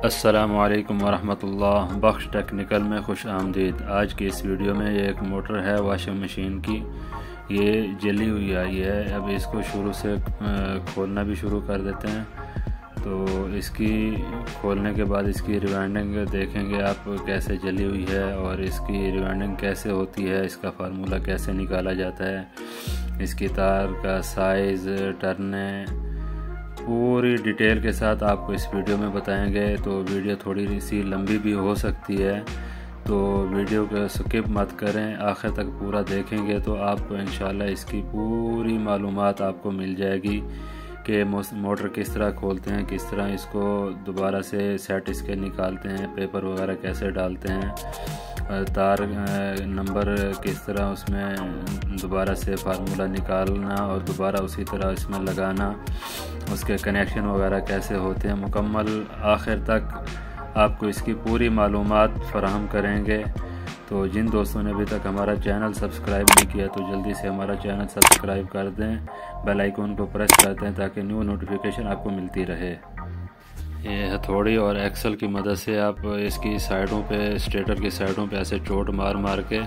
अस्सलामुअलैकुम वरहमतुल्लाह। बख्श टेक्निकल में खुश आमदीद। आज की इस वीडियो में ये एक मोटर है वॉशिंग मशीन की, ये जली हुई आई है। अब इसको शुरू से खोलना भी शुरू कर देते हैं। तो इसकी खोलने के बाद इसकी रिवाइंडिंग देखेंगे आप कैसे जली हुई है और इसकी रिवाइंडिंग कैसे होती है, इसका फार्मूला कैसे निकाला जाता है, इसकी तार का साइज़, टर्ने, पूरी डिटेल के साथ आपको इस वीडियो में बताएंगे। तो वीडियो थोड़ी सी लंबी भी हो सकती है, तो वीडियो को स्किप मत करें, आखिर तक पूरा देखेंगे तो आपको इंशाल्लाह इसकी पूरी मालूमात आपको मिल जाएगी कि मोटर किस तरह खोलते हैं, किस तरह इसको दोबारा से सेट इसके निकालते हैं, पेपर वगैरह कैसे डालते हैं, तार नंबर किस तरह उसमें दोबारा से फार्मूला निकालना और दोबारा उसी तरह इसमें लगाना, उसके कनेक्शन वगैरह कैसे होते हैं, मुकम्मल आखिर तक आपको इसकी पूरी मालूमात फराहम करेंगे। तो जिन दोस्तों ने अभी तक हमारा चैनल सब्सक्राइब नहीं किया तो जल्दी से हमारा चैनल सब्सक्राइब कर दें, बेल आइकन को प्रेस कर दें ताकि न्यू नोटिफिकेशन आपको मिलती रहे। ये हथौड़ी और एक्सल की मदद से आप इसकी साइडों पे, स्टेटर की साइडों पे ऐसे चोट मार मार के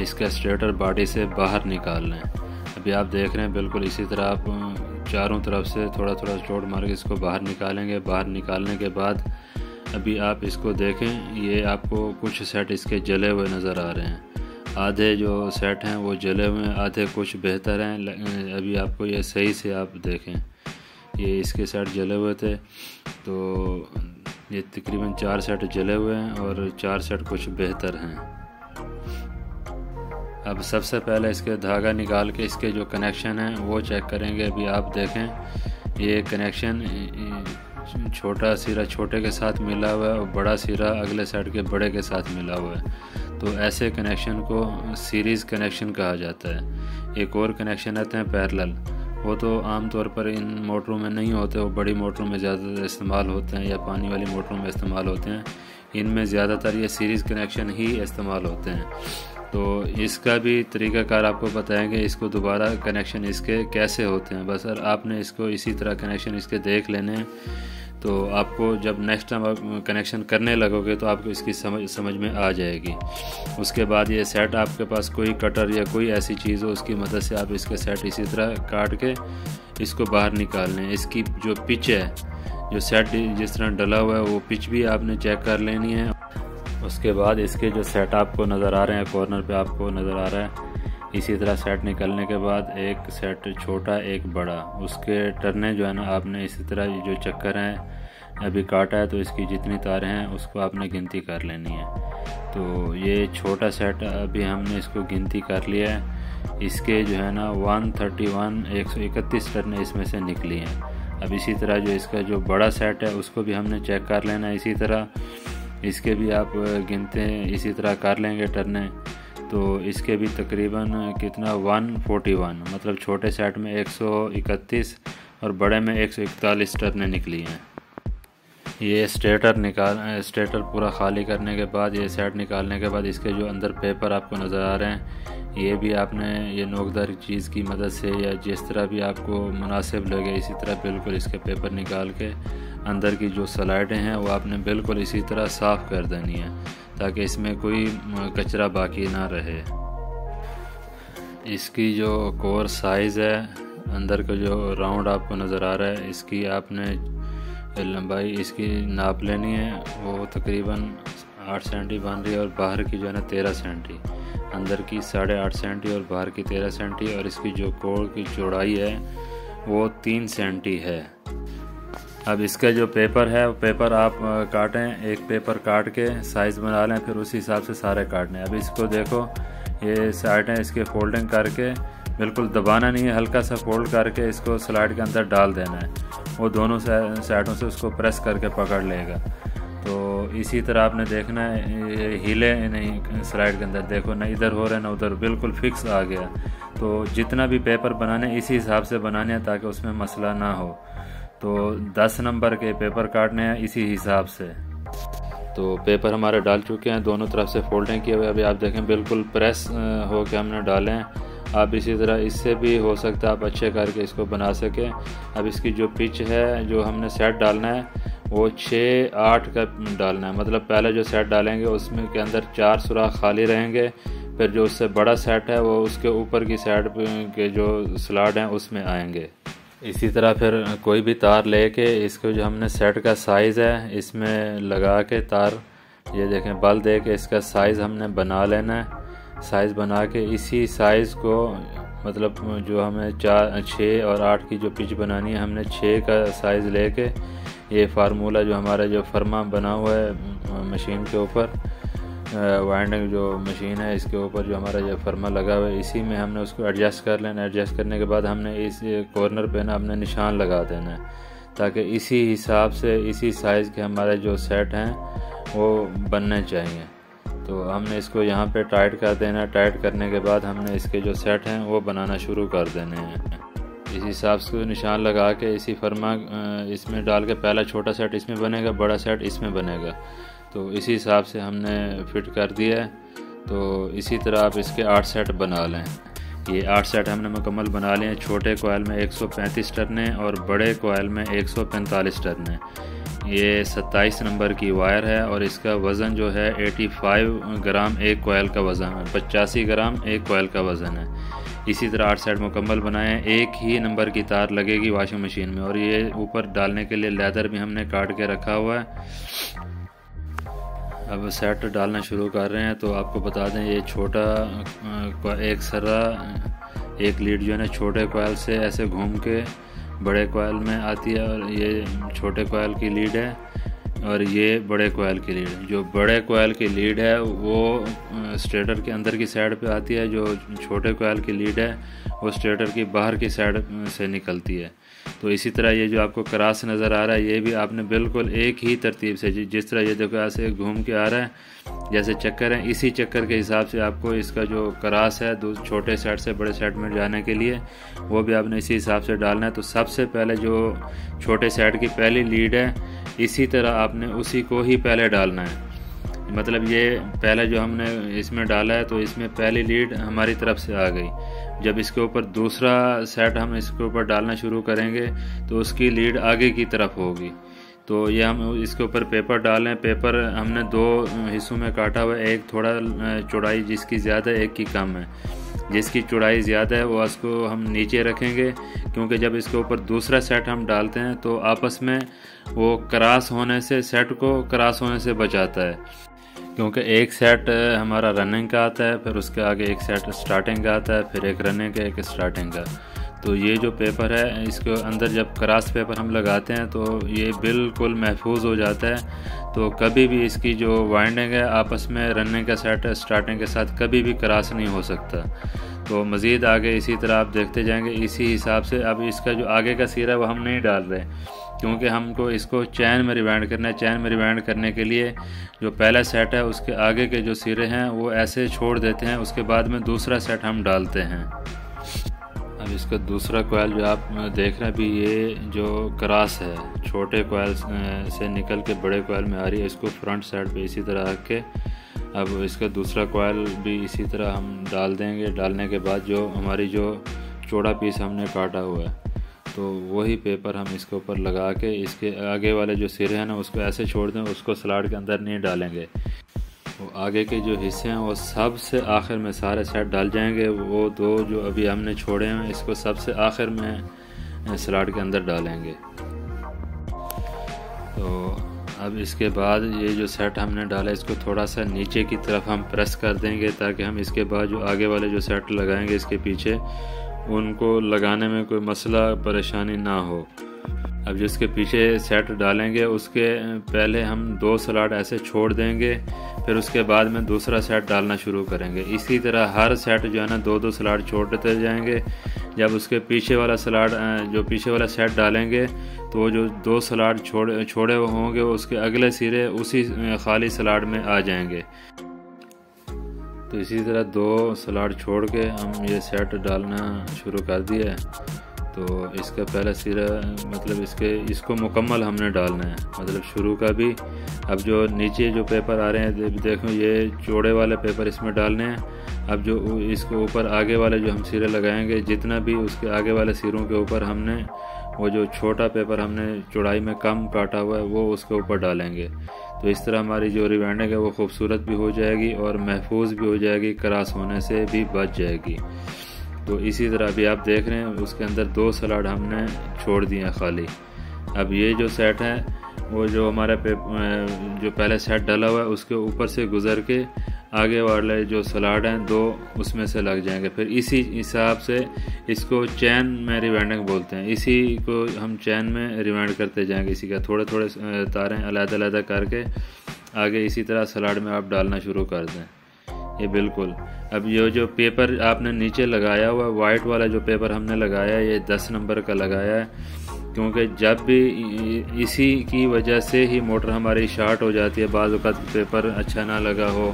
इसका स्टेटर बॉडी से बाहर निकाल लें। अभी आप देख रहे हैं बिल्कुल इसी तरह आप चारों तरफ से थोड़ा थोड़ा चोट मार के इसको बाहर निकालेंगे। बाहर निकालने के बाद अभी आप इसको देखें, ये आपको कुछ सेट इसके जले हुए नज़र आ रहे हैं। आधे जो सेट हैं वो जले हुए हैं, आधे कुछ बेहतर हैं। अभी आपको ये सही से आप देखें, ये इसके सेट जले हुए थे, तो ये तकरीबन 4 सेट जले हुए हैं और 4 सेट कुछ बेहतर हैं। अब सबसे पहले इसके धागा निकाल के इसके जो कनेक्शन हैं वो चेक करेंगे। अभी आप देखें, ये कनेक्शन छोटा सिरा छोटे के साथ मिला हुआ है और बड़ा सिरा अगले साइड के बड़े के साथ मिला हुआ है। तो ऐसे कनेक्शन को सीरीज़ कनेक्शन कहा जाता है। एक और कनेक्शन आते हैं पैरेलल, वो तो आम तौर पर इन मोटरों में नहीं होते, वो बड़ी मोटरों में ज़्यादातर इस्तेमाल होते हैं या पानी वाली मोटरों में इस्तेमाल होते हैं। इनमें ज़्यादातर ये सीरीज़ कनेक्शन ही इस्तेमाल होते हैं। तो इसका भी तरीक़ाकार आपको बताएंगे, इसको दोबारा कनेक्शन इसके कैसे होते हैं। बस आपने इसको इसी तरह कनेक्शन इसके देख लेने हैं, तो आपको जब नेक्स्ट टाइम आप कनेक्शन करने लगोगे तो आपको इसकी समझ में आ जाएगी। उसके बाद ये सेट आपके पास कोई कटर या कोई ऐसी चीज़ हो, उसकी मदद से आप इसके सेट इसी तरह काट के इसको बाहर निकाल लें। इसकी जो पिच है, जो सेट जिस तरह डला हुआ है, वो पिच भी आपने चेक कर लेनी है। उसके बाद इसके जो सेट आपको नज़र आ रहे हैं, कॉर्नर पे आपको नज़र आ रहा है, इसी तरह सेट निकलने के बाद एक सेट छोटा एक बड़ा, उसके टर्ने जो है ना आपने इसी तरह जो चक्कर हैं अभी काटा है, तो इसकी जितनी तारें हैं उसको आपने गिनती कर लेनी है। तो ये छोटा सेट अभी हमने इसको गिनती कर लिया है। इसके जो है ना 131 टर्ने इसमें से निकली हैं। अब इसी तरह जो इसका जो बड़ा सेट है उसको भी हमने चेक कर लेना है। इसी तरह इसके भी आप गिनते हैं इसी तरह कर लेंगे टर्ने, तो इसके भी तकरीबन कितना 141, मतलब छोटे सेट में 131 और बड़े में 141 टर्ने निकली हैं। ये स्टेटर पूरा ख़ाली करने के बाद, ये सेट निकालने के बाद इसके जो अंदर पेपर आपको नज़र आ रहे हैं, ये भी आपने ये नोकदार चीज़ की मदद से या जिस तरह भी आपको मुनासिब लगे इसी तरह बिल्कुल इसके पेपर निकाल के अंदर की जो स्लाइडें हैं वो आपने बिल्कुल इसी तरह साफ़ कर देनी है ताकि इसमें कोई कचरा बाकी ना रहे। इसकी जो कोर साइज़ है, अंदर का जो राउंड आपको नज़र आ रहा है, इसकी आपने लंबाई इसकी नाप लेनी है। वो तकरीबन 8 सेंटी बन रही है और बाहर की जो है ना 13 सेंटी, अंदर की 8.5 सेंटी और बाहर की 13 सेंटी, और इसकी जो कोर की चौड़ाई है वो 3 सेंटी है। अब इसका जो पेपर है वो पेपर आप काटें, एक पेपर काट के साइज़ बना लें, फिर उसी हिसाब से सारे काटने। अब इसको देखो, ये साइडें इसके फोल्डिंग करके बिल्कुल दबाना नहीं है, हल्का सा फोल्ड करके इसको स्लाइड के अंदर डाल देना है। वो दोनों साइडों से उसको प्रेस करके पकड़ लेगा। तो इसी तरह आपने देखना है, ये हिले नहीं स्लाइड के अंदर, देखो ना इधर हो रहा है ना उधर, बिल्कुल फिक्स आ गया। तो जितना भी पेपर बनाने इसी हिसाब से बनाने हैं ताकि उसमें मसला ना हो। तो 10 नंबर के पेपर काटने हैं इसी हिसाब से। तो पेपर हमारे डाल चुके हैं, दोनों तरफ से फोल्डिंग किए हुए। अभी आप देखें बिल्कुल प्रेस हो के हमने डाले हैं। आप इसी तरह इससे भी हो सकता है आप अच्छे करके इसको बना सकें। अब इसकी जो पिच है, जो हमने सेट डालना है, वो 6-8 का डालना है। मतलब पहले जो सेट डालेंगे उसमें के अंदर 4 सुराख खाली रहेंगे, फिर जो उससे बड़ा सेट है वो उसके ऊपर की साइड के जो स्लॉट हैं उसमें आएंगे। इसी तरह फिर कोई भी तार लेके इसको जो हमने सेट का साइज़ है इसमें लगा के तार, ये देखें बल दे के इसका साइज़ हमने बना लेना है। साइज़ बना के इसी साइज़ को, मतलब जो हमें 4, 6 और 8 की जो पिच बनानी है, हमने 6 का साइज़ लेके ये फार्मूला जो हमारा जो फर्मा बना हुआ है मशीन के ऊपर, वाइंडिंग जो मशीन है इसके ऊपर जो हमारा जो फर्मा लगा हुआ है, इसी में हमने उसको एडजस्ट कर लेना। एडजस्ट करने के बाद हमने इस कॉर्नर पे ना अपने निशान लगा देना है, ताकि इसी हिसाब से इसी साइज़ के हमारे जो सेट हैं वो बनने चाहिए। तो हमने इसको यहाँ पे टाइट कर देना। टाइट करने के बाद हमने इसके जो सेट हैं वो बनाना शुरू कर देने हैं। इस हिसाब से निशान लगा के इसी फर्मा इसमें डाल के पहला छोटा सेट इसमें बनेगा, बड़ा सेट इसमें बनेगा। तो इसी हिसाब से हमने फिट कर दिया है। तो इसी तरह आप इसके 8 सेट बना लें। ये 8 सेट हमने मुकम्मल बना लिए हैं। छोटे कोयल में 135 टर्ने और बड़े कोयल में 145 टर्ने। ये 27 नंबर की वायर है और इसका वज़न जो है 85 ग्राम एक कोयल का वज़न है, 85 ग्राम एक कोयल का वज़न है। इसी तरह 8 सेट मुकम्मल बनाए हैं। एक ही नंबर की तार लगेगी वॉशिंग मशीन में। और ये ऊपर डालने के लिए लेदर भी हमने काट के रखा हुआ है। अब सेट डालना शुरू कर रहे हैं। तो आपको बता दें ये छोटा एक सर्रा, एक लीड जो है ना छोटे कोयल से ऐसे घूम के बड़े कोयल में आती है, और ये छोटे कोयल की लीड है और ये बड़े कोयल की लीड। जो बड़े कोयल की लीड है वो स्टेटर के अंदर की साइड पे आती है, जो छोटे कोयल की लीड है वो स्टेटर की बाहर की साइड से निकलती है। तो इसी तरह ये जो आपको क्रॉस नज़र आ रहा है, ये भी आपने बिल्कुल एक ही तरतीब से, जिस तरह ये देखो ऐसे घूम के आ रहा है जैसे चक्कर है, इसी चक्कर के हिसाब से आपको इसका जो क्रॉस है छोटे सेट से बड़े सेट में जाने के लिए वो भी आपने इसी हिसाब से डालना है। तो सबसे पहले जो छोटे सेट की पहली लीड है, इसी तरह आपने उसी को ही पहले डालना है। मतलब ये पहले जो हमने इसमें डाला है तो इसमें पहली लीड हमारी तरफ से आ गई। जब इसके ऊपर दूसरा सेट हम इसके ऊपर डालना शुरू करेंगे तो उसकी लीड आगे की तरफ होगी। तो ये हम इसके ऊपर पेपर डालें। पेपर हमने 2 हिस्सों में काटा हुआ है, एक थोड़ा चौड़ाई जिसकी ज़्यादा है, एक की कम है। जिसकी चौड़ाई ज़्यादा है वो उसको हम नीचे रखेंगे, क्योंकि जब इसके ऊपर दूसरा सेट हम डालते हैं तो आपस में वो क्रॉस होने से, सेट को क्रॉस होने से बचाता है। क्योंकि एक सेट हमारा रनिंग का आता है, फिर उसके आगे एक सेट स्टार्टिंग का आता है, फिर एक रनिंग का एक स्टार्टिंग का। तो ये जो पेपर है इसके अंदर जब क्रॉस पेपर हम लगाते हैं तो ये बिल्कुल महफूज हो जाता है। तो कभी भी इसकी जो वाइंडिंग है आपस में रनिंग का सेट स्टार्टिंग के साथ कभी भी क्रॉस नहीं हो सकता। तो मज़ीद आगे इसी तरह आप देखते जाएंगे इसी हिसाब से। अब इसका जो आगे का सिरा है वो हम नहीं डाल रहे, क्योंकि हमको इसको चैन में रिवाइंड करना है। चैन में रिवाइंड करने के लिए जो पहला सेट है उसके आगे के जो सिरे हैं वो ऐसे छोड़ देते हैं, उसके बाद में दूसरा सेट हम डालते हैं। अब इसका दूसरा कोयल जो आप देख रहे हैं अभी, ये जो क्रॉस है छोटे कोयल से निकल के बड़े कोयल में आ रही है, इसको फ्रंट साइड पे इसी तरह रख के अब इसका दूसरा कोयल भी इसी तरह हम डाल देंगे। डालने के बाद जो हमारी जो चौड़ा पीस हमने काटा हुआ है तो वही पेपर हम इसके ऊपर लगा के इसके आगे वाले जो सिरे हैं ना उसको ऐसे छोड़ दें, उसको स्लॉट के अंदर नहीं डालेंगे। वो आगे के जो हिस्से हैं वो सबसे आखिर में सारे सेट डाल जाएंगे। वो 2 जो अभी हमने छोड़े हैं इसको सबसे आखिर में स्लॉट के अंदर डालेंगे। तो अब इसके बाद ये जो सेट हमने डाला इसको थोड़ा सा नीचे की तरफ हम प्रेस कर देंगे, ताकि हम इसके बाद जो आगे वाले जो सेट लगाएंगे इसके पीछे उनको लगाने में कोई मसला परेशानी ना हो। अब जिसके पीछे सेट डालेंगे उसके पहले हम 2 स्लॉट ऐसे छोड़ देंगे, फिर उसके बाद में दूसरा सेट डालना शुरू करेंगे। इसी तरह हर सेट जो है ना 2-2 स्लॉट छोड़ते जाएंगे। जब उसके पीछे वाला स्लॉट जो पीछे वाला सेट डालेंगे तो जो 2 स्लॉट छोड़े होंगे उसके अगले सिरे उसी खाली स्लॉट में आ जाएंगे। तो इसी तरह 2 स्लॉट छोड़ के हम ये सेट डालना शुरू कर दिया है। तो इसका पहला सिरा मतलब इसको मुकम्मल हमने डालना है, मतलब शुरू का भी। अब जो नीचे जो पेपर आ रहे हैं देखो ये चौड़े वाले पेपर इसमें डालने हैं। अब जो इसके ऊपर आगे वाले जो हम सिरे लगाएंगे जितना भी उसके आगे वाले सिरों के ऊपर हमने वो जो छोटा पेपर हमने चौड़ाई में कम काटा हुआ है वो उसके ऊपर डालेंगे। तो इस तरह हमारी जो रिवाइंडिंग है वो खूबसूरत भी हो जाएगी और महफूज भी हो जाएगी, क्रॉस होने से भी बच जाएगी। तो इसी तरह अभी आप देख रहे हैं उसके अंदर 2 स्लॉट हमने छोड़ दिए हैं खाली। अब ये जो सेट है वो जो हमारा जो पहले सेट डाला हुआ है उसके ऊपर से गुजर के आगे वाले जो स्लॉट हैं 2 उसमें से लग जाएंगे। फिर इसी हिसाब से इसको चैन में रिवाइंडिंग बोलते हैं। इसी को हम चैन में रिवाइंड करते जाएंगे। इसी का थोड़े थोड़े तारें अलग-अलग करके आगे इसी तरह स्लॉट में आप डालना शुरू कर दें। ये बिल्कुल। अब ये जो पेपर आपने नीचे लगाया हुआ वाइट वाला जो पेपर हमने लगाया है ये 10 नंबर का लगाया है, क्योंकि जब भी इसी की वजह से ही मोटर हमारी शॉर्ट हो जाती है। बाज़ वक़्त पेपर अच्छा ना लगा हो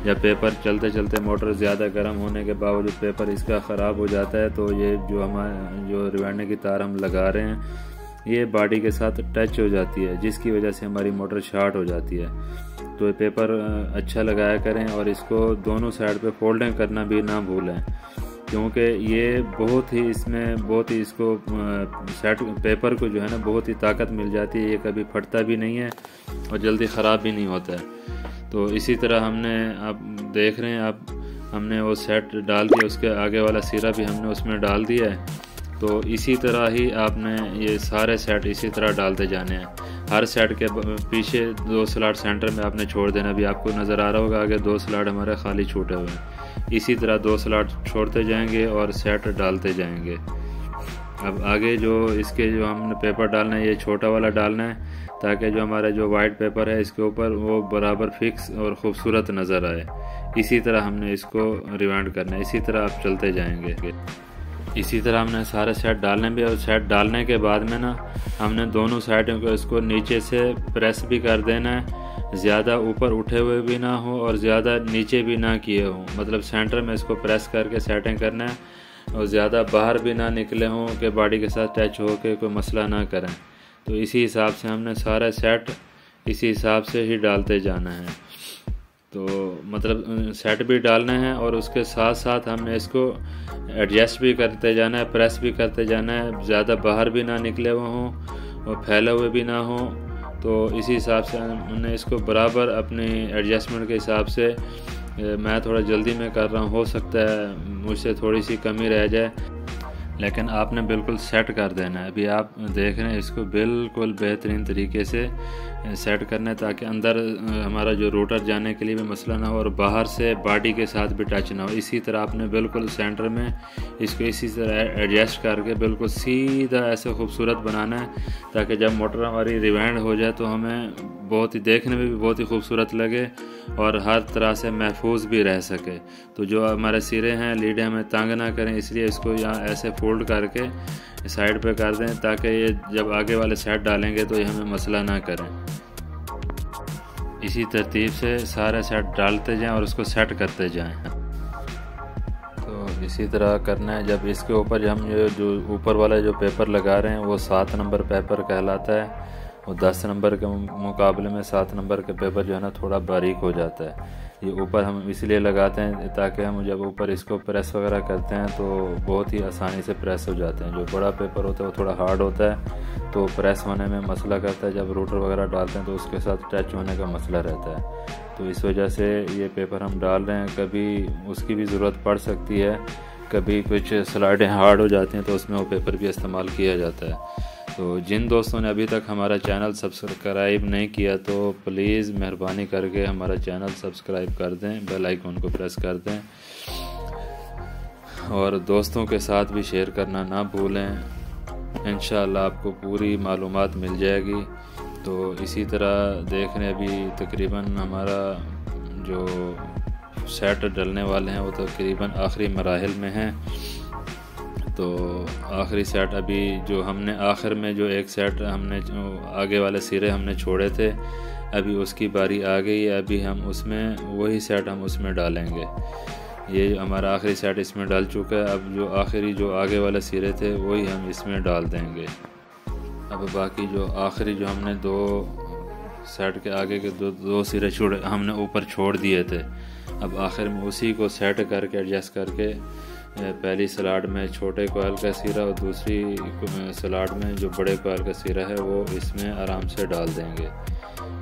या पेपर चलते चलते मोटर ज़्यादा गर्म होने के बावजूद पेपर इसका ख़राब हो जाता है, तो ये जो हमारे जो रिवाइंडिंग की तार हम लगा रहे हैं ये बॉडी के साथ टच हो जाती है, जिसकी वजह से हमारी मोटर शॉर्ट हो जाती है। तो ये पेपर अच्छा लगाया करें और इसको दोनों साइड पे फोल्डिंग करना भी ना भूलें, क्योंकि ये बहुत ही इसको सेट पेपर को जो है ना बहुत ही ताकत मिल जाती है। ये कभी फटता भी नहीं है और जल्दी ख़राब भी नहीं होता है। तो इसी तरह हमने आप देख रहे हैं हमने वो सेट डाल दिया, उसके आगे वाला सिरा भी हमने उसमें डाल दिया है। तो इसी तरह ही आपने ये सारे सेट इसी तरह डालते जाने हैं। हर सेट के पीछे 2 स्लॉट सेंटर में आपने छोड़ देना। अभी आपको नज़र आ रहा होगा आगे 2 स्लॉट हमारे खाली छूटे हुए हैं। इसी तरह 2 स्लॉट छोड़ते जाएंगे और सेट डालते जाएंगे। अब आगे जो इसके जो हमने पेपर डालना है ये छोटा वाला डालना है, ताकि जो हमारा जो वाइट पेपर है इसके ऊपर वो बराबर फिक्स और ख़ूबसूरत नज़र आए। इसी तरह हमने इसको रिवाइंड करना है। इसी तरह आप चलते जाएंगे। इसी तरह हमने सारे सेट डालने भी, और सेट डालने के बाद में ना हमने दोनों साइडों को इसको नीचे से प्रेस भी कर देना है। ज़्यादा ऊपर उठे हुए भी ना हो और ज़्यादा नीचे भी ना किए हों, मतलब सेंटर में इसको प्रेस करके सेटिंग करना है और ज़्यादा बाहर भी ना निकले हों कि बॉडी के साथ टच हो के कोई मसला ना करें। तो इसी हिसाब से हमने सारा सेट इसी हिसाब से ही डालते जाना है। तो मतलब सेट भी डालना है और उसके साथ साथ हमने इसको एडजस्ट भी करते जाना है, प्रेस भी करते जाना है। ज़्यादा बाहर भी ना निकले हुए हों और फैले हुए भी ना हों। तो इसी हिसाब से हमने इसको बराबर अपनी एडजस्टमेंट के हिसाब से, मैं थोड़ा जल्दी में कर रहा हूँ, हो सकता है मुझसे थोड़ी सी कमी रह जाए, लेकिन आपने बिल्कुल सेट कर देना है। अभी आप देख रहे हैं इसको बिल्कुल बेहतरीन तरीके से सेट करना है, ताकि अंदर हमारा जो रोटर जाने के लिए भी मसला ना हो और बाहर से बॉडी के साथ भी टच ना हो। इसी तरह आपने बिल्कुल सेंटर में इसको इसी तरह एडजस्ट करके बिल्कुल सीधा ऐसे खूबसूरत बनाना है, ताकि जब मोटर हमारी रिवाइंड हो जाए तो हमें बहुत ही देखने में भी बहुत ही खूबसूरत लगे और हर तरह से महफूज भी रह सके। तो जो हमारे सिरे हैं लीडें हमें तंग ना करें, इसलिए इसको यहाँ ऐसे फोल्ड करके साइड पे कर दें, ताकि ये जब आगे वाले सेट डालेंगे तो ये हमें मसला ना करें। इसी तरतीब से सारे सेट डालते जाएं और उसको सेट करते जाएं। तो इसी तरह करना है। जब इसके ऊपर हम ये जो ऊपर वाला जो पेपर लगा रहे हैं वो 7 नंबर पेपर कहलाता है, और 10 नंबर के मुकाबले में 7 नंबर के पेपर जो है ना थोड़ा बारीक हो जाता है। ये ऊपर हम इसलिए लगाते हैं ताकि हम जब ऊपर इसको प्रेस वगैरह करते हैं तो बहुत ही आसानी से प्रेस हो जाते हैं। जो बड़ा पेपर होता है वो थोड़ा हार्ड होता है, तो प्रेस होने में मसला करता है। जब रोटर वगैरह डालते हैं तो उसके साथ टच होने का मसला रहता है। तो इस वजह से ये पेपर हम डाल रहे हैं। कभी उसकी भी ज़रूरत पड़ सकती है, कभी कुछ स्लाइडें हार्ड हो जाती हैं तो उसमें वो पेपर भी इस्तेमाल किया जाता है। तो जिन दोस्तों ने अभी तक हमारा चैनल सब्सक्राइब नहीं किया तो प्लीज़ मेहरबानी करके हमारा चैनल सब्सक्राइब कर दें, बेल आइकन को प्रेस कर दें और दोस्तों के साथ भी शेयर करना ना भूलें। इंशाअल्लाह आपको पूरी मालूमात मिल जाएगी। तो इसी तरह देखने अभी तकरीबन हमारा जो सेट डलने वाले हैं वो तकरीबन आखिरी मराहिल में हैं। तो आखिरी सेट अभी जो हमने आखिर में जो एक सेट हमने आगे वाले सिरे हमने छोड़े थे, अभी उसकी बारी आ गई है। अभी हम उसमें वही सेट हम उसमें डालेंगे। ये हमारा आखिरी सेट इसमें डाल चुका है। अब जो आखिरी जो आगे वाले सिरे थे वही हम इसमें डाल देंगे। अब बाकी जो आखिरी जो हमने 2 सेट के आगे के दो सिरे हमने ऊपर छोड़ दिए थे, अब आखिर में उसी को सेट करके एडजस्ट करके पहली स्लॉट में छोटे कोयल का सिरा और दूसरी स्लॉट में जो बड़े कोयल का सिरा है वो इसमें आराम से डाल देंगे।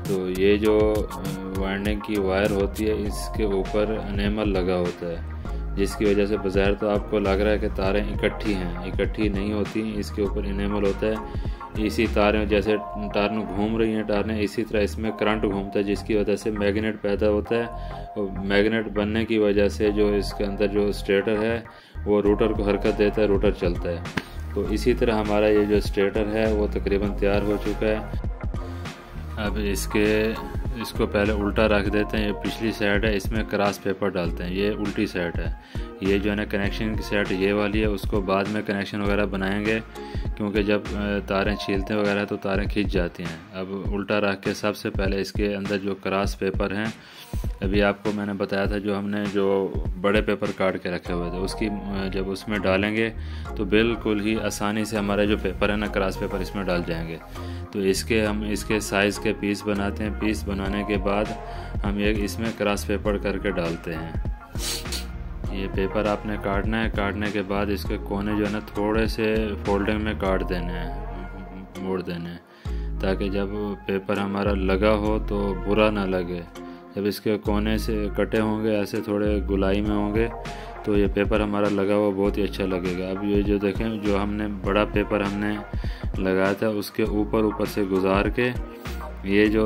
तो ये जो वाइंडिंग की वायर होती है इसके ऊपर एनेमल लगा होता है, जिसकी वजह से बज़ाहिर तो आपको लग रहा है कि तारें इकट्ठी हैं, इकट्ठी नहीं होती। इसके ऊपर एनेमल होता है। इसी तारें जैसे टारन घूम रही हैं टारें, इसी तरह इसमें करंट घूमता है, जिसकी वजह से मैग्नेट पैदा होता है। और मैग्नेट बनने की वजह से जो इसके अंदर जो स्टेटर है वो रोटर को हरकत देता है, रोटर चलता है। तो इसी तरह हमारा ये जो स्टेटर है वो तकरीबन तैयार हो चुका है। अब इसको पहले उल्टा रख देते हैं। ये पिछली साइड है, इसमें क्रॉस पेपर डालते हैं। ये उल्टी साइड है। ये जो है ना कनेक्शन की साइड ये वाली है, उसको बाद में कनेक्शन वगैरह बनाएंगे, क्योंकि जब तारें छीलते वगैरह तो तारें खींच जाती हैं। अब उल्टा रख के सबसे पहले इसके अंदर जो क्रॉस पेपर हैं, अभी आपको मैंने बताया था जो हमने जो बड़े पेपर काट के रखे हुए थे, उसकी जब उसमें डालेंगे तो बिल्कुल ही आसानी से हमारे जो पेपर है ना क्रॉस पेपर इसमें डाल जाएंगे। तो हम इसके साइज़ के पीस बनाते हैं। पीस बनाने के बाद हम ये इसमें क्रॉस पेपर करके डालते हैं। ये पेपर आपने काटना है। काटने के बाद इसके कोने जो है ना थोड़े से फोल्डिंग में काट देने हैं, मोड़ देने हैं, ताकि जब पेपर हमारा लगा हो तो बुरा ना लगे। जब इसके कोने से कटे होंगे ऐसे थोड़े गुलाई में होंगे तो ये पेपर हमारा लगा हुआ बहुत ही अच्छा लगेगा। अब ये जो देखें, जो हमने बड़ा पेपर हमने लगाया था उसके ऊपर से गुजार के ये जो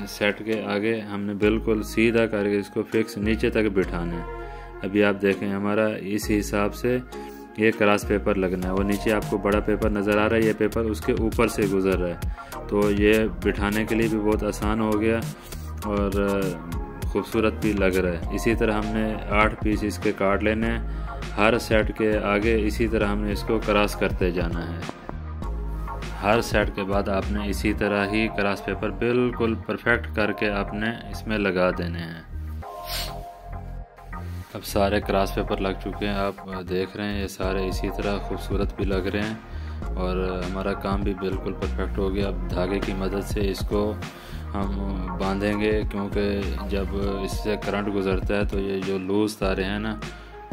सेट के आगे हमने बिल्कुल सीधा करके इसको फिक्स नीचे तक बिठाना है। अभी आप देखें हमारा इस हिसाब से ये क्रॉस पेपर लगना है। वो नीचे आपको बड़ा पेपर नज़र आ रहा है, ये पेपर उसके ऊपर से गुजर रहा है। तो ये बिठाने के लिए भी बहुत आसान हो गया और खूबसूरत भी लग रहा है। इसी तरह हमने 8 पीस इसके काट लेने हैं। हर सेट के आगे इसी तरह हमने इसको क्रॉस करते जाना है। हर सेट के बाद आपने इसी तरह ही क्रॉस पेपर बिल्कुल परफेक्ट करके आपने इसमें लगा देने हैं। अब सारे क्रॉस पेपर लग चुके हैं, आप देख रहे हैं ये सारे इसी तरह खूबसूरत भी लग रहे हैं और हमारा काम भी बिल्कुल परफेक्ट हो गया। अब धागे की मदद से इसको हम बांधेंगे, क्योंकि जब इससे करंट गुजरता है तो ये जो लूज़ तारे हैं ना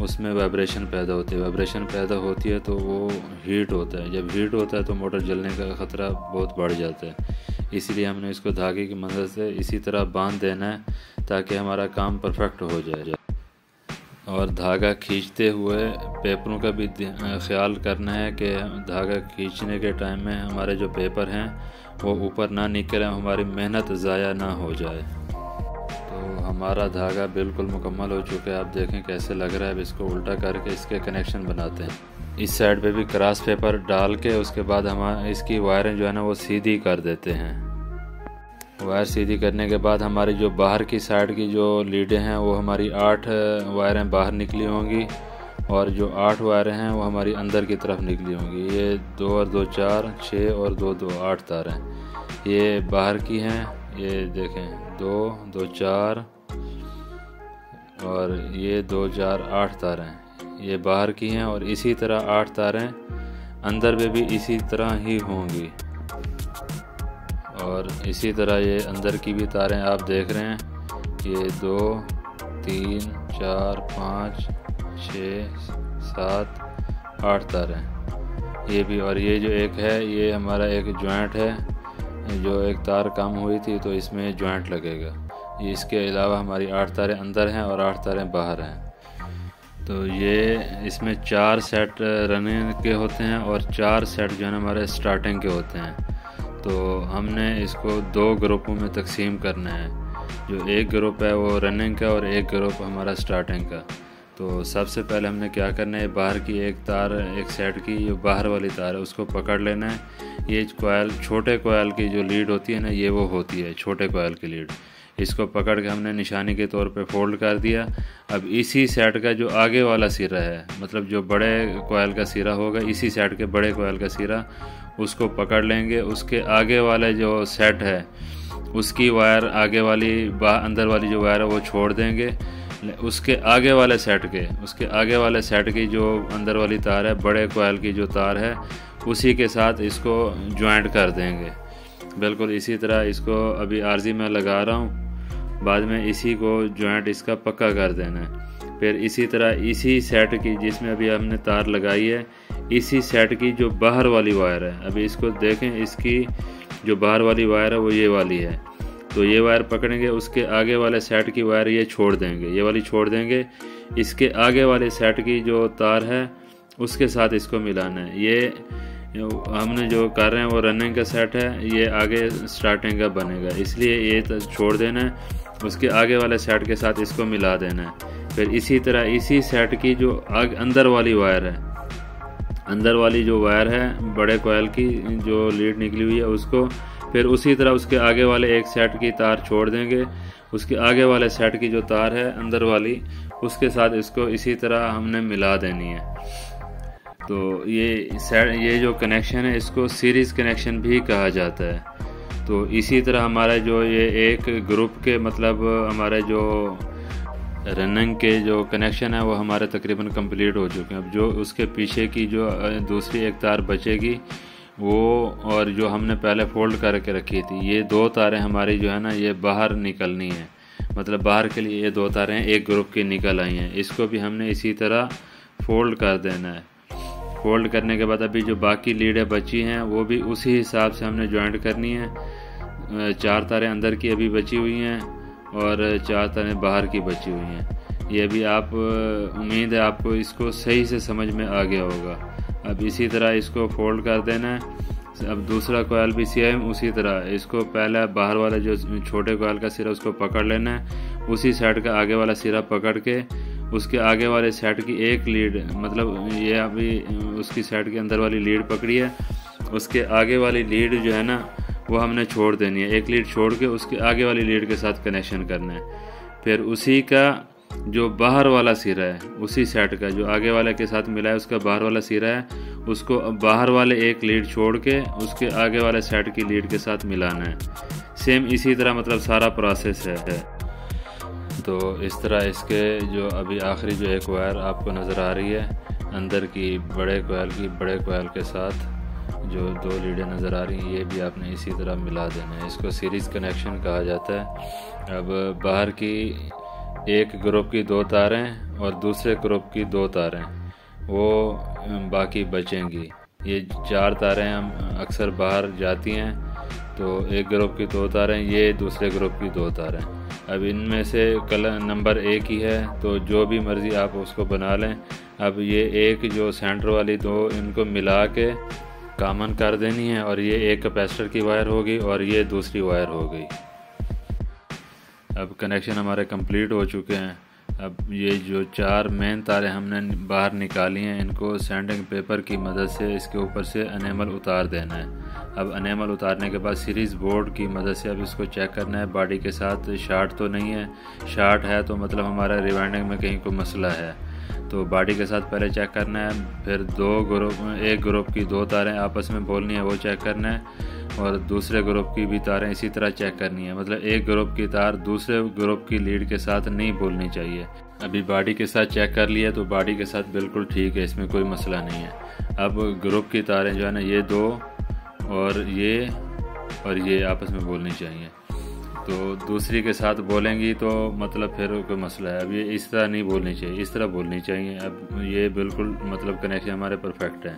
उसमें वाइब्रेशन पैदा होती है। वाइब्रेशन पैदा होती है तो वो हीट होता है। जब हीट होता है तो मोटर जलने का ख़तरा बहुत बढ़ जाता है। इसीलिए हमने इसको धागे की मदद से इसी तरह बांध देना है ताकि हमारा काम परफेक्ट हो जाए। और धागा खींचते हुए पेपरों का भी ख्याल करना है कि धागा खींचने के टाइम में हमारे जो पेपर हैं वो ऊपर ना निकले, हमारी मेहनत ज़ाया ना हो जाए। तो हमारा धागा बिल्कुल मुकम्मल हो चुका है। आप देखें कैसे लग रहा है। अब इसको उल्टा करके इसके कनेक्शन बनाते हैं। इस साइड पे भी क्रॉस पेपर डाल के उसके बाद हम इसकी वायरें जो है ना वो सीधी कर देते हैं। वायर सीधी करने के बाद हमारी जो बाहर की साइड की जो लीडें हैं वो हमारी 8 वायरें बाहर निकली होंगी और जो 8 वायरें हैं वो हमारी अंदर की तरफ निकली होंगी। ये 2 और 2 4 6 और 2 2 8 तार हैं। ये बाहर की हैं। ये देखें 2 2 4 और ये 2 4 8 तार हैं। ये बाहर की हैं और इसी तरह 8 तारें अंदर में भी इसी तरह ही होंगी। और इसी तरह ये अंदर की भी तारें आप देख रहे हैं। ये 2 3 4 5 6 7 8 तारें ये भी। और ये जो एक है ये हमारा एक जॉइंट है, जो एक तार कम हुई थी तो इसमें जॉइंट लगेगा। ये इसके अलावा हमारी 8 तारें अंदर हैं और 8 तारें बाहर हैं। तो ये इसमें 4 सेट रनिंग के होते हैं और 4 सेट जो है हमारे स्टार्टिंग के होते हैं। तो हमने इसको 2 ग्रुपों में तकसीम करना है। जो एक ग्रुप है वो रनिंग का और एक ग्रुप हमारा स्टार्टिंग का। तो सबसे पहले हमने क्या करना है, बाहर की एक तार, एक सेट की जो बाहर वाली तार है उसको पकड़ लेना है। ये कोयल, छोटे कोयल की जो लीड होती है ना, ये वो होती है छोटे कोयल की लीड। इसको पकड़ के हमने निशानी के तौर पे फोल्ड कर दिया। अब इसी सेट का जो आगे वाला सिरा है, मतलब जो बड़े कोयल का सिरा होगा, इसी सेट के बड़े कोयल का सिरा उसको पकड़ लेंगे। उसके आगे वाले जो सेट है उसकी वायर आगे वाली अंदर वाली जो वायर है वो छोड़ देंगे। उसके आगे वाले सेट की जो अंदर वाली तार है, बड़े कोयल की जो तार है, उसी के साथ इसको ज्वाइंट कर देंगे। बिल्कुल इसी तरह इसको अभी आरजी में लगा रहा हूँ, बाद में इसी को ज्वाइंट इसका पक्का कर देना है। फिर इसी तरह इसी सेट की जिसमें अभी हमने तार लगाई है, इसी सेट की जो बाहर वाली वायर है, अभी इसको देखें, इसकी जो बाहर वाली वायर है वो ये वाली है। तो ये वायर पकड़ेंगे, उसके आगे वाले सेट की वायर ये छोड़ देंगे, ये वाली छोड़ देंगे। इसके आगे वाले सेट की जो तार है उसके साथ इसको मिलाना है। ये हमने जो कर रहे हैं वो रनिंग का सेट है, ये आगे स्टार्टिंग का बनेगा, इसलिए ये छोड़ देना है। उसके आगे वाले सेट के साथ इसको मिला देना है। फिर इसी तरह इसी सेट की जो अंदर वाली वायर है, अंदर वाली जो वायर है बड़े कोयल की जो लीड निकली हुई है, उसको फिर उसी तरह उसके आगे वाले एक सेट की तार छोड़ देंगे। उसके आगे वाले सेट की जो तार है अंदर वाली, उसके साथ इसको इसी तरह हमने मिला देनी है। तो ये जो कनेक्शन है इसको सीरीज़ कनेक्शन भी कहा जाता है। तो इसी तरह हमारा जो ये एक ग्रुप के मतलब हमारे जो रनिंग के जो कनेक्शन है वो हमारे तकरीबन कंप्लीट हो चुके हैं। अब जो उसके पीछे की जो दूसरी एक तार बचेगी वो, और जो हमने पहले फोल्ड करके रखी थी, ये दो तारें हमारी जो है ना ये बाहर निकलनी है। मतलब बाहर के लिए ये दो तारें एक ग्रुप की निकल आई हैं, इसको भी हमने इसी तरह फोल्ड कर देना है। फोल्ड करने के बाद अभी जो बाकी लीडें बची हैं वो भी उसी हिसाब से हमने जॉइंट करनी है। 4 तारें अंदर की अभी बची हुई हैं और 4 तारें बाहर की बची हुई हैं। ये भी आप उम्मीद है आपको इसको सही से समझ में आ गया होगा। अब इसी तरह इसको फोल्ड कर देना है। अब दूसरा कोयल भी सेम उसी तरह, इसको पहला बाहर वाला जो छोटे कोयल का सिरा उसको पकड़ लेना है, उसी साइड का आगे वाला सिरा पकड़ के उसके आगे वाले सेट की एक लीड, मतलब ये अभी उसकी सेट के अंदर वाली लीड पकड़ी है, उसके आगे वाली लीड जो है ना वो हमने छोड़ देनी है। एक लीड छोड़ के उसके आगे वाली लीड के साथ कनेक्शन करना है। फिर उसी का जो बाहर वाला सिरा है, उसी सेट का जो आगे वाले के साथ मिला है उसका बाहर वाला सिरा है, उसको बाहर वाले एक लीड छोड़ के उसके आगे वाले सेट की लीड के साथ मिलाना है। सेम इसी तरह मतलब सारा प्रोसेस है। तो इस तरह इसके जो अभी आखिरी जो एक वायर आपको नज़र आ रही है अंदर की बड़े कोयल के साथ जो 2 लीडें नज़र आ रही हैं, ये भी आपने इसी तरह मिला देना है। इसको सीरीज़ कनेक्शन कहा जाता है। अब बाहर की एक ग्रुप की 2 तारें और दूसरे ग्रुप की 2 तारें वो बाकी बचेंगी। ये 4 तारें हम अक्सर बाहर जाती हैं, तो एक ग्रुप की 2 तारें, ये दूसरे ग्रुप की 2 तारें। अब इनमें से कलर नंबर एक ही है, तो जो भी मर्ज़ी आप उसको बना लें। अब ये एक जो सेंटर वाली 2 इनको मिला के कॉमन कर देनी है, और ये एक कैपेसिटर की वायर होगी और ये दूसरी वायर हो गई। अब कनेक्शन हमारे कंप्लीट हो चुके हैं। अब ये जो 4 मेन तारें हमने बाहर निकाली हैं, इनको सैंडिंग पेपर की मदद से इसके ऊपर से एनेमल उतार देना है। अब एनेमल उतारने के बाद सीरीज़ बोर्ड की मदद से अब इसको चेक करना है बॉडी के साथ शार्ट तो नहीं है। शार्ट है तो मतलब हमारा रिवाइंडिंग में कहीं कोई मसला है, तो बॉडी के साथ पहले चेक करना है। फिर एक ग्रुप की 2 तारें आपस में बोलनी है, वो चेक करना है, और दूसरे ग्रुप की भी तारें इसी तरह चेक करनी है। मतलब एक ग्रुप की तार दूसरे ग्रुप की लीड के साथ नहीं बोलनी चाहिए। अभी बॉडी के साथ चेक कर लिया तो बॉडी के साथ बिल्कुल ठीक है, इसमें कोई मसला नहीं है। अब ग्रुप की तारें जो है ना ये 2 और ये आपस में बोलनी चाहिए, तो दूसरी के साथ बोलेंगी तो मतलब फिर कोई मसला है। अब ये इस तरह नहीं बोलनी चाहिए, इस तरह बोलनी चाहिए। अब ये बिल्कुल मतलब कनेक्शन हमारे परफेक्ट है,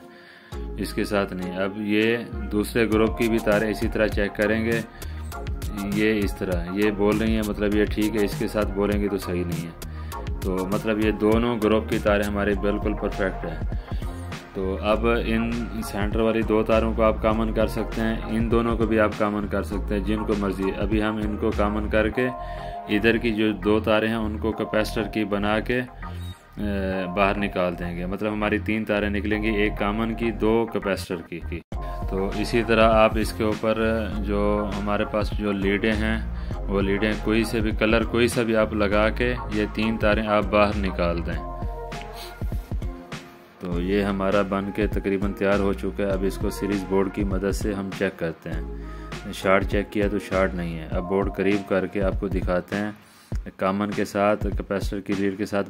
इसके साथ नहीं। अब ये दूसरे ग्रुप की भी तारें इसी तरह चेक करेंगे, ये इस तरह ये बोल रही हैं, मतलब ये ठीक है, इसके साथ बोलेंगे तो सही नहीं है। तो मतलब ये दोनों ग्रुप की तारें हमारी बिल्कुल परफेक्ट है। तो अब इन सेंटर वाली 2 तारों को आप कॉमन कर सकते हैं, इन दोनों को भी आप कॉमन कर सकते हैं, जिनको मर्जी। अभी हम इनको कॉमन करके इधर की जो 2 तारें हैं उनको कैपेसिटर की बना के बाहर निकाल देंगे। मतलब हमारी 3 तारें निकलेंगी, एक कॉमन की, 2 कैपेसिटर की। तो इसी तरह आप इसके ऊपर जो हमारे पास जो लीडें हैं वो लीडें कोई से भी कलर कोई सा भी आप लगा के ये 3 तारें आप बाहर निकाल दें। तो ये हमारा बन के तकरीबन तैयार हो चुका है। अब इसको सीरीज़ बोर्ड की मदद से हम चेक करते हैं। शार्ट चेक किया तो शार्ट नहीं है। अब बोर्ड करीब करके आपको दिखाते हैं। कॉमन के साथ कैपेसिटर की लीड के साथ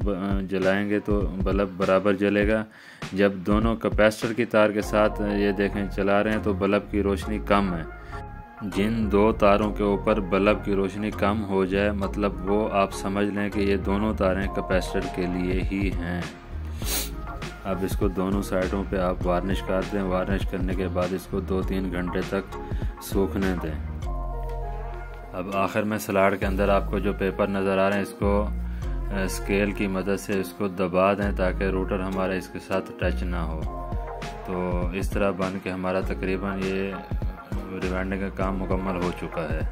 जलाएंगे तो बल्ब बराबर जलेगा। जब दोनों कैपेसिटर की तार के साथ ये देखें चला रहे हैं तो बल्ब की रोशनी कम है। जिन दो तारों के ऊपर बल्ब की रोशनी कम हो जाए, मतलब वो आप समझ लें कि ये दोनों तारें कैपेसिटर के लिए ही हैं। अब इसको दोनों साइडों पे आप वार्निश कर दें। वार्निश करने के बाद इसको 2-3 घंटे तक सूखने दें। अब आखिर में सलाड के अंदर आपको जो पेपर नज़र आ रहे हैं, इसको स्केल की मदद से इसको दबा दें ताकि रूटर हमारा इसके साथ टच ना हो। तो इस तरह बन के हमारा तकरीबन ये रिवाइंडिंग का काम मुकम्मल हो चुका है।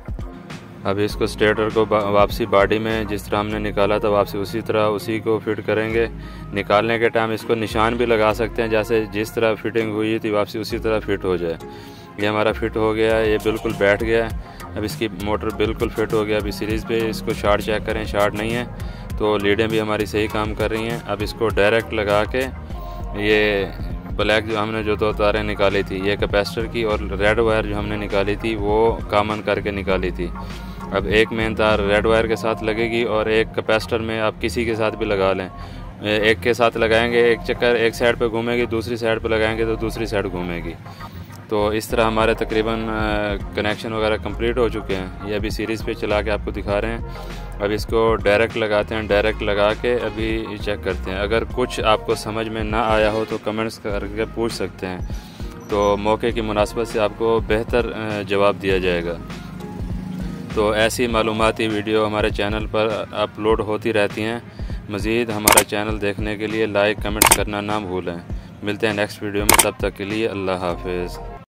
अब इसको स्टेटर को वापसी बॉडी में जिस तरह हमने निकाला था वापसी उसी तरह उसी को फिट करेंगे। निकालने के टाइम इसको निशान भी लगा सकते हैं, जैसे जिस तरह फिटिंग हुई थी वापसी उसी तरह फिट हो जाए। ये हमारा फिट हो गया है, ये बिल्कुल बैठ गया है। अब इसकी मोटर बिल्कुल फिट हो गया। अभी सीरीज़ पे इसको शार्ट चेक करें, शार्ट नहीं है तो लीडें भी हमारी सही काम कर रही हैं। अब इसको डायरेक्ट लगा के ये ब्लैक जो हमने जो 2 तारें निकाली थी, ये कैपेसिटर की, और रेड वायर जो हमने निकाली थी वो कॉमन करके निकाली थी। अब एक मेन तार रेड वायर के साथ लगेगी और एक कैपेसिटर में आप किसी के साथ भी लगा लें। एक के साथ लगाएंगे एक चक्कर एक साइड पे घूमेगी, दूसरी साइड पे लगाएंगे तो दूसरी साइड घूमेगी। तो इस तरह हमारे तकरीबन कनेक्शन वगैरह कंप्लीट हो चुके हैं। ये अभी सीरीज़ पे चला के आपको दिखा रहे हैं। अब इसको डायरेक्ट लगाते हैं, डायरेक्ट लगा के अभी चेक करते हैं। अगर कुछ आपको समझ में ना आया हो तो कमेंट्स करके पूछ सकते हैं, तो मौके की मुनासबत से आपको बेहतर जवाब दिया जाएगा। तो ऐसी मालूमाती वीडियो हमारे चैनल पर अपलोड होती रहती हैं। मज़ीद हमारा चैनल देखने के लिए लाइक कमेंट्स करना ना भूलें। मिलते हैं नेक्स्ट वीडियो में, तब तक के लिए अल्लाह हाफ़िज़।